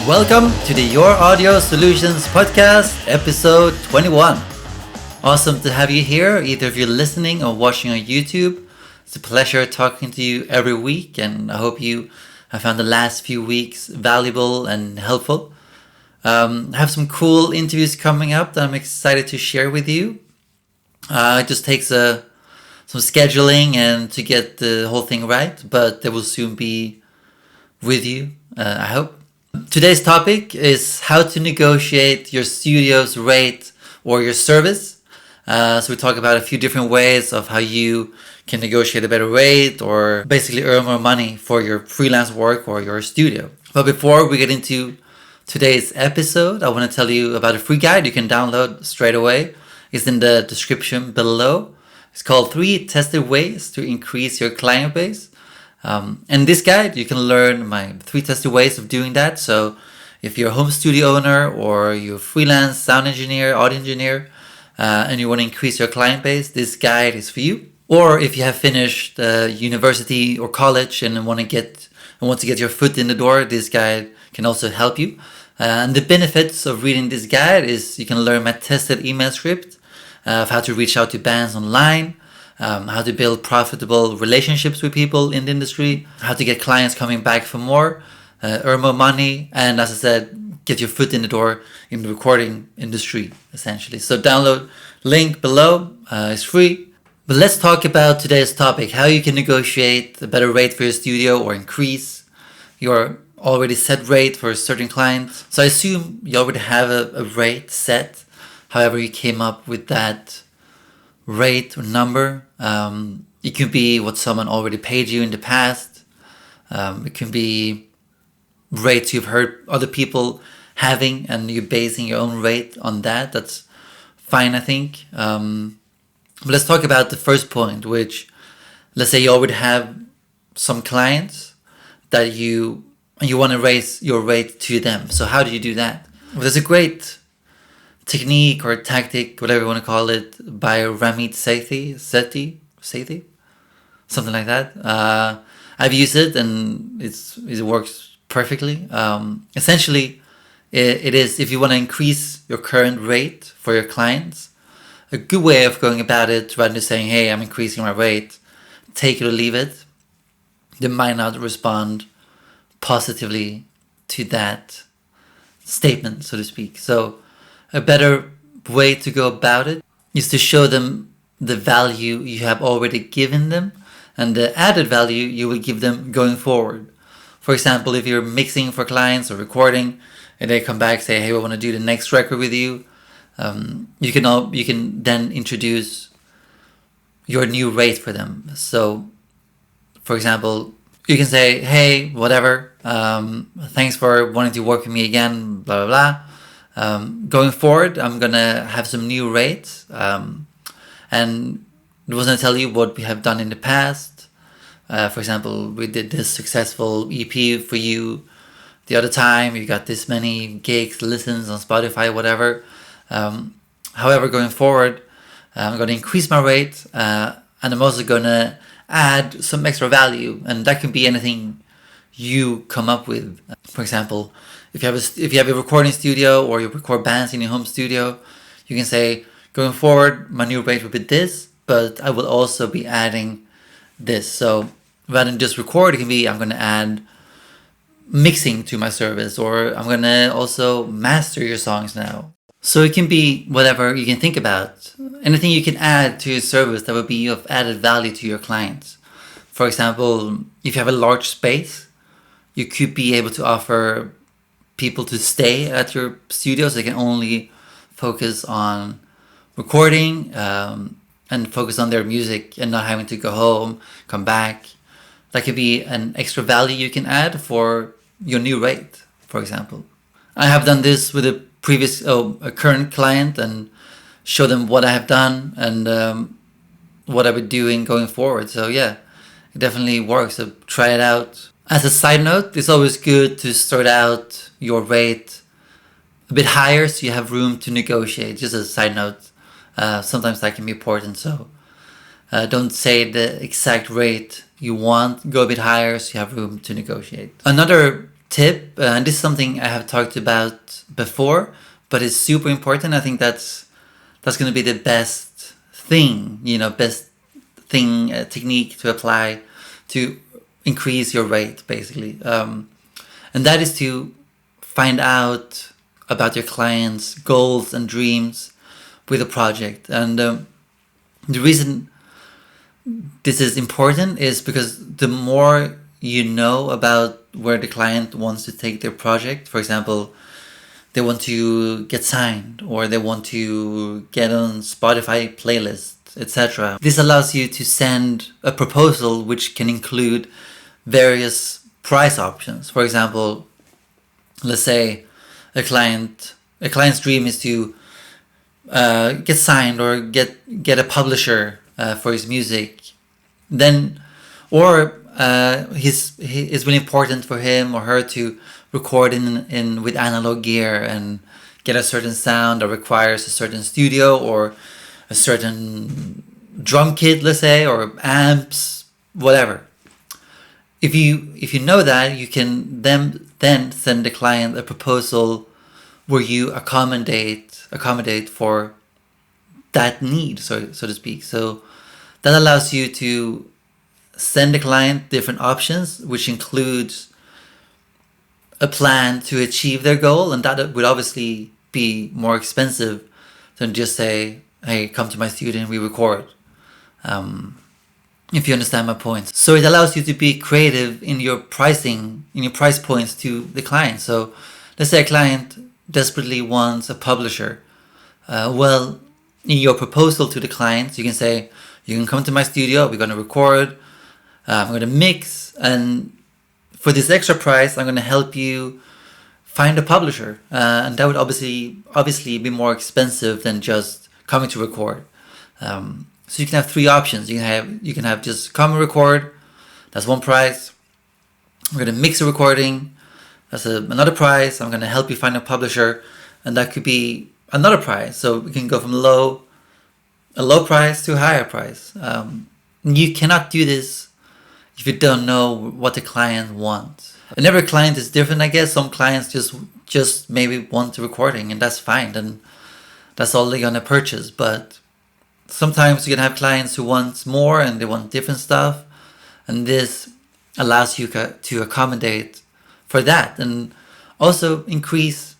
Welcome to the Your Audio Solutions Podcast, episode 21. Awesome to have you here, either if you're listening or watching on YouTube. It's a pleasure talking to you every week, and I hope you have found the last few weeks valuable and helpful. I have some cool interviews coming up that I'm excited to share with you. It just takes some scheduling and to get the whole thing right, but they will soon be with you, I hope. Today's topic is how to negotiate your studio's rate or your service. So we talk about a few different ways of how you can negotiate a better rate or basically earn more money for your freelance work or your studio. But before we get into today's episode, I want to tell you about a free guide you can download straight away. It's in the description below. It's called 3 Tested Ways to Increase Your Client Base. In this guide, you can learn my 3 tested ways of doing that. So if you're a home studio owner or you're a freelance sound engineer, audio engineer, and you want to increase your client base, this guide is for you. Or if you have finished university or college and want to get your foot in the door, this guide can also help you. And the benefits of reading this guide is you can learn my tested email script of how to reach out to bands online, how to build profitable relationships with people in the industry, how to get clients coming back for more, earn more money, and as I said, get your foot in the door in the recording industry, essentially. So download, link below, it's free. But let's talk about today's topic, how you can negotiate a better rate for your studio or increase your already set rate for a certain client. So I assume you already have a rate set, however you came up with that rate or number. It could be what someone already paid you in the past. It can be rates you've heard other people having and you're basing your own rate on that. That's fine, I think. But let's talk about the first point, which, let's say you already have some clients that you want to raise your rate to them. So how do you do that? Well, there's a great technique or tactic, whatever you want to call it, by Ramit Sethi, something like that. I've used it and it works perfectly. Essentially, it is, if you want to increase your current rate for your clients, a good way of going about it, rather than saying, hey, I'm increasing my rate, take it or leave it, they might not respond positively to that statement, so to speak. So a better way to go about it is to show them the value you have already given them and the added value you will give them going forward. For example, if you're mixing for clients or recording and they come back and say, hey, we want to do the next record with you, you can then introduce your new rate for them. So, for example, you can say, hey, whatever, thanks for wanting to work with me again, blah, blah, blah. Going forward, I'm going to have some new rates. And I was going to tell you what we have done in the past. For example, we did this successful EP for you the other time. You got this many gigs, listens on Spotify, whatever. However, going forward, I'm going to increase my rate, and I'm also going to add some extra value, and that can be anything you come up with. For example, if you have a recording studio or you record bands in your home studio, you can say, going forward, my new rate will be this, but I will also be adding this. So rather than just record, it can be, I'm going to add mixing to my service, or I'm going to also master your songs now. So it can be whatever you can think about. Anything you can add to your service that would be of added value to your clients. For example, if you have a large space, you could be able to offer people to stay at your studio so they can only focus on recording and focus on their music and not having to go home, come back. That could be an extra value you can add for your new rate, for example. I have done this with a current client and show them what I have done and what I would be doing going forward. So yeah, it definitely works. So try it out. As a side note, it's always good to start out your rate a bit higher so you have room to negotiate. Just as a side note, sometimes that can be important. So don't say the exact rate you want, go a bit higher so you have room to negotiate. Another tip, and this is something I have talked about before, but it's super important. I think that's going to be the best thing, technique to apply to increase your rate, basically. And that is to find out about your client's goals and dreams with a project. And the reason this is important is because the more you know about where the client wants to take their project, for example, they want to get signed or they want to get on Spotify playlist, etc. This allows you to send a proposal which can include various price options. For example, let's say a client's dream is to get signed or get a publisher for his music. Then, or it's really important for him or her to record in with analog gear and get a certain sound that requires a certain studio or a certain drum kit, let's say, or amps, whatever. If you know that, you can then send the client a proposal where you accommodate for that need, so to speak. So that allows you to send the client different options, which includes a plan to achieve their goal, and that would obviously be more expensive than just say, hey, come to my studio and we record. If you understand my point. So it allows you to be creative in your pricing, in your price points to the client. So let's say a client desperately wants a publisher. Well, in your proposal to the client, you can say, you can come to my studio, we're going to record, I'm going to mix, and for this extra price, I'm going to help you find a publisher. And that would obviously be more expensive than just coming to record. So you can have three options. You can have just come and record. That's one price. We're going to mix a recording. That's another price. I'm going to help you find a publisher, and that could be another price. So we can go from a low price to a higher price. You cannot do this if you don't know what the client wants. And every client is different, I guess. Some clients just maybe want a recording, and that's fine. And that's all they're going to purchase. But sometimes you can have clients who want more and they want different stuff, and this allows you to accommodate for that and also increase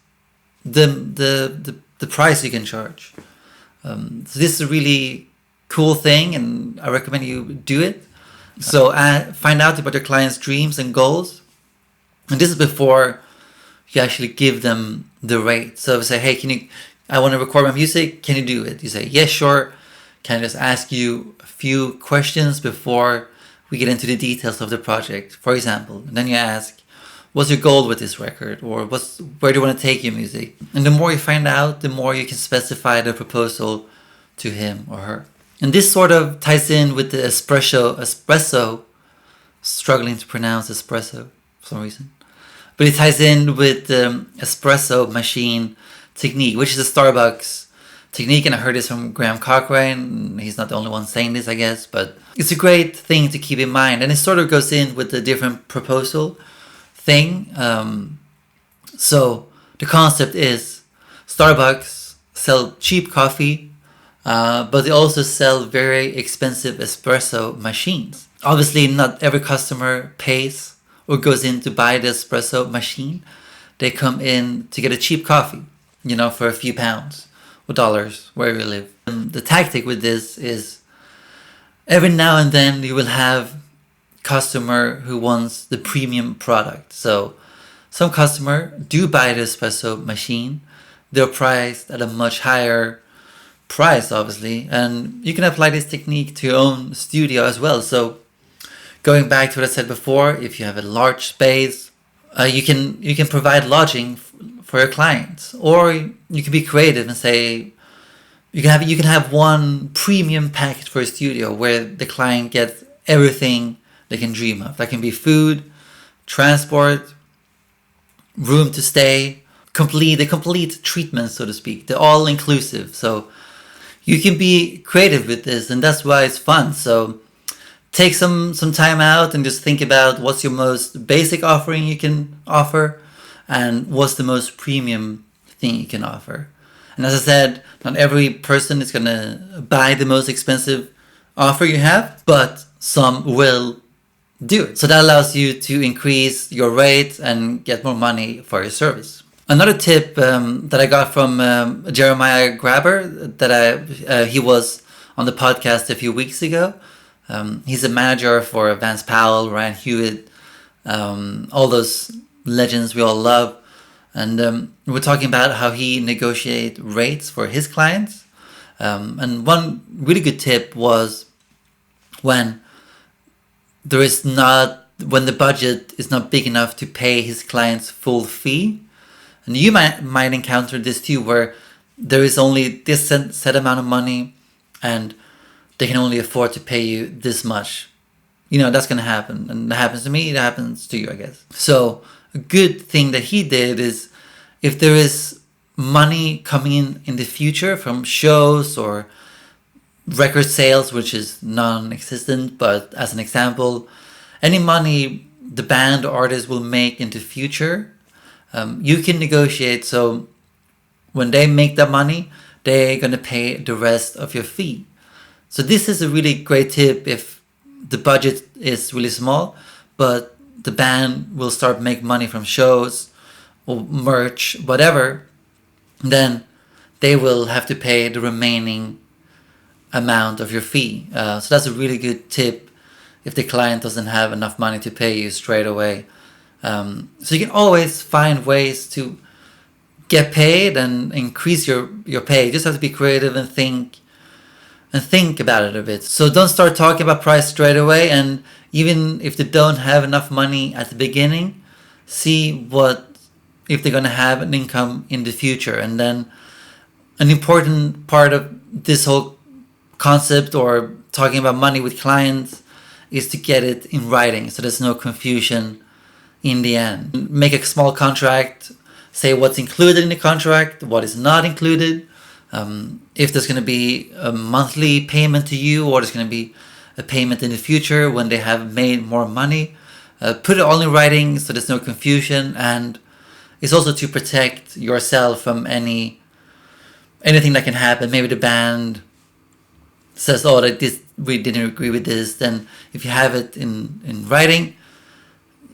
the price you can charge. So this is a really cool thing, and I recommend you do it. So find out about your client's dreams and goals, and this is before you actually give them the rate. So say, hey, I want to record my music, can you do it? You say, yes, sure. Can I just ask you a few questions before we get into the details of the project, for example? And then you ask, what's your goal with this record? Or where do you want to take your music? And the more you find out, the more you can specify the proposal to him or her. And this sort of ties in with the espresso, struggling to pronounce espresso for some reason. But it ties in with the espresso machine technique, which is a Starbucks technique, and I heard this from Graham Cochrane. He's not the only one saying this, I guess, but it's a great thing to keep in mind, and it sort of goes in with the different proposal thing. So the concept is Starbucks sell cheap coffee, but they also sell very expensive espresso machines. Obviously, not every customer pays or goes in to buy the espresso machine. They come in to get a cheap coffee, for a few pounds. Dollars where you live. And the tactic with this is every now and then you will have customer who wants the premium product. So some customer do buy the espresso machine. They're priced at a much higher price, obviously, and you can apply this technique to your own studio as well. So going back to what I said before, if you have a large space, you can provide lodging for your clients, or you can be creative and say you can have one premium package for a studio where the client gets everything they can dream of. That can be food, transport, room to stay, the complete treatment, so to speak. They're all inclusive. So you can be creative with this, and that's why it's fun. So take some time out and just think about what's your most basic offering you can offer and what's the most premium thing you can offer. And as I said, not every person is going to buy the most expensive offer you have, but some will do it. So that allows you to increase your rate and get more money for your service. Another tip that I got from Jeremiah Grabber, that he was on the podcast a few weeks ago. He's a manager for Vance Powell, Ryan Hewitt, all those legends we all love. And we're talking about how he negotiates rates for his clients. And one really good tip was when the budget is not big enough to pay his client's full fee. And you might encounter this too, where there is only this set amount of money and they can only afford to pay you this much. That's going to happen. And that happens to me, it happens to you, I guess. So a good thing that he did is, if there is money coming in the future from shows or record sales, which is non-existent, but as an example, any money the band or artist will make in the future, you can negotiate. So when they make that money, they're going to pay the rest of your fee. So this is a really great tip if the budget is really small, but the band will start make money from shows or merch, whatever, then they will have to pay the remaining amount of your fee. So that's a really good tip if the client doesn't have enough money to pay you straight away. So you can always find ways to get paid and increase your pay. You just have to be creative and think about it a bit. So don't start talking about price straight away, and even if they don't have enough money at the beginning, see if they're going to have an income in the future. And then an important part of this whole concept or talking about money with clients is to get it in writing so there's no confusion in the end. Make a small contract, say what's included in the contract, what is not included, if there's going to be a monthly payment to you or there's going to be a payment in the future when they have made more money. Put it all in writing so there's no confusion, and it's also to protect yourself from anything that can happen. Maybe the band says, we didn't agree with this. Then if you have it in writing,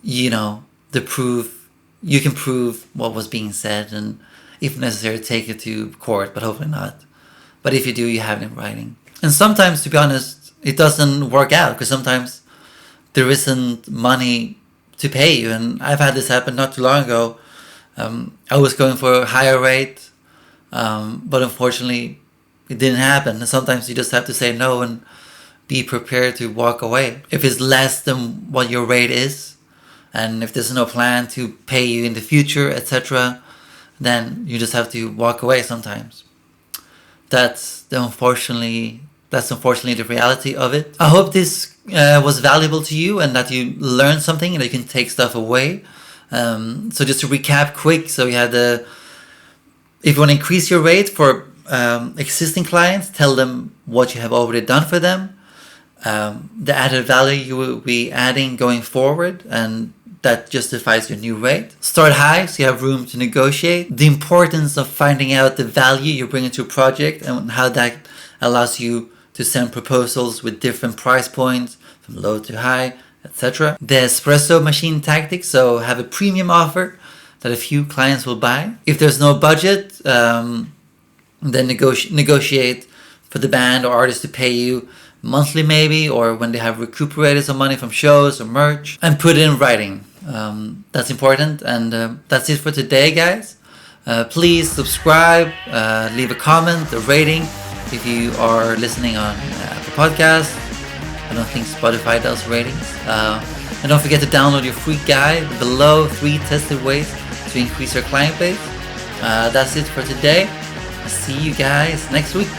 you can prove what was being said, and if necessary, take it to court, but hopefully not. But if you do, you have it in writing. And sometimes, to be honest, it doesn't work out because sometimes there isn't money to pay you. And I've had this happen not too long ago. I was going for a higher rate, but unfortunately it didn't happen. And sometimes you just have to say no and be prepared to walk away. If it's less than what your rate is, and if there's no plan to pay you in the future, etc., then you just have to walk away sometimes. That's unfortunately the reality of it. I hope this was valuable to you and that you learned something and that you can take stuff away. So just to recap quick, so you had if you want to increase your rate for existing clients, tell them what you have already done for them, the added value you will be adding going forward, and that justifies your new rate. Start high so you have room to negotiate. The importance of finding out the value you bring into a project and how that allows you to send proposals with different price points from low to high, etc. The espresso machine tactic, so have a premium offer that a few clients will buy. If there's no budget, then negotiate for the band or artist to pay you monthly maybe, or when they have recuperated some money from shows or merch, and put it in writing. That's important. And that's it for today, guys. Please subscribe, leave a comment, a rating if you are listening on the podcast. I don't think Spotify does ratings. And don't forget to download your free guide below, 3 tested ways to increase your client base. That's it for today. I'll see you guys next week.